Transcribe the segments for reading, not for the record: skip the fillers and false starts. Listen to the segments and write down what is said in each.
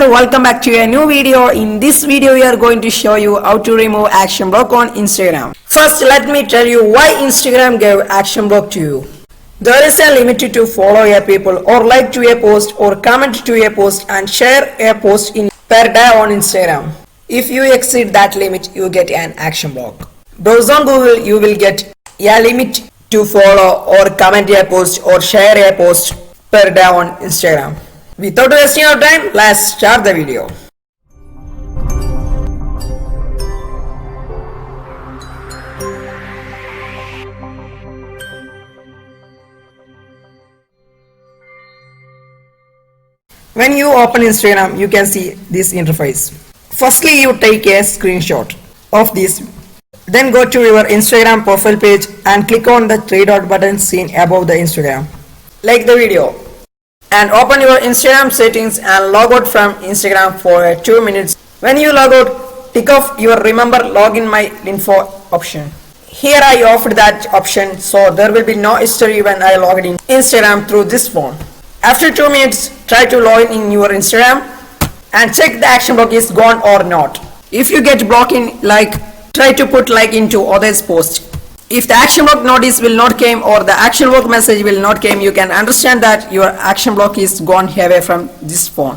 channel, welcome back to a new video. In this video we are going to show you how to remove action block on Instagram. First let me tell you why Instagram gave action block to you. There is a limit to follow a people or like to a post or comment to a post and share a post in per day on Instagram. If you exceed that limit you get an action block. Browse on Google, you will get a limit to follow or comment a post or share a post per day on Instagram. Without wasting our time, let's start the video. When you open Instagram, you can see this interface. Firstly, you take a screenshot of this. Then go to your Instagram profile page and click on the three dot button seen above the Instagram. Like the video. And open your Instagram settings and log out from Instagram for 2 minutes. When you log out, tick off your remember login my info option. Here I offered that option so there will be no history when I logged in Instagram through this phone. After 2 minutes, try to log in your Instagram and check the action block is gone or not. If you get blocked in like, try to put like into others post. If the action block notice will not came or the action block message will not came, you can understand that your action block is gone away from this phone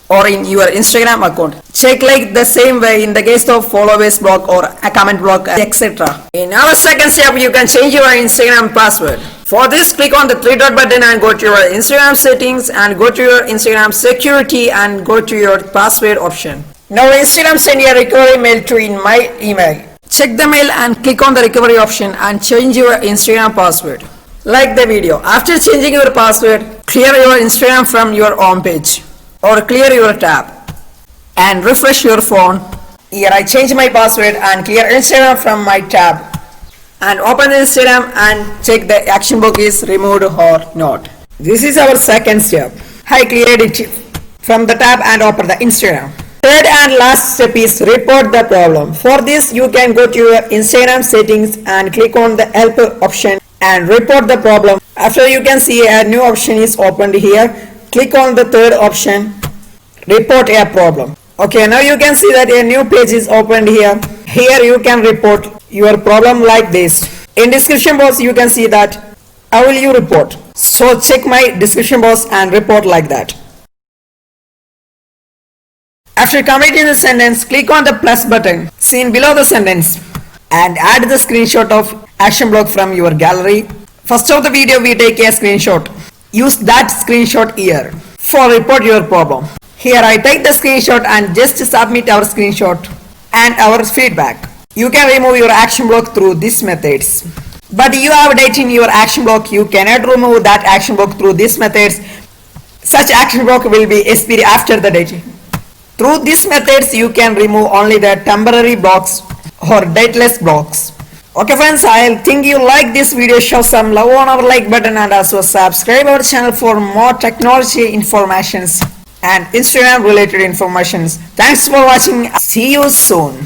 or in your Instagram account. Check like the same way in the case of followers block or a comment block, etc. In our second step, you can change your Instagram password. For this, click on the three dot button and go to your Instagram settings and go to your Instagram security and go to your password option. Now Instagram send a recovery mail to in my email. Check the mail and click on the recovery option and change your Instagram password. Like the video. After changing your password, clear your Instagram from your home page or clear your tab and refresh your phone. Here I change my password and clear Instagram from my tab and open Instagram and check the action block is removed or not. This is our second step. I cleared it from the tab and open the Instagram. Third and last step is report the problem. For this, you can go to your Instagram settings and click on the help option and report the problem. After you can see a new option is opened here. Click on the third option, report a problem. Okay, now you can see that a new page is opened here. Here you can report your problem like this. In description box you can see that how will you report. So check my description box and report like that. After completing the sentence, click on the plus button seen below the sentence and add the screenshot of action block from your gallery. First of the video we take a screenshot. Use that screenshot here for report your problem. Here I take the screenshot and just submit our screenshot and our feedback. You can remove your action block through these methods. But you have date in your action block, you cannot remove that action block through these methods. Such action block will be expired after the date. Through these methods, you can remove only the temporary blocks or dateless blocks. Okay friends, I think you like this video. Show some love on our like button and also subscribe our channel for more technology informations and Instagram related informations. Thanks for watching. See you soon.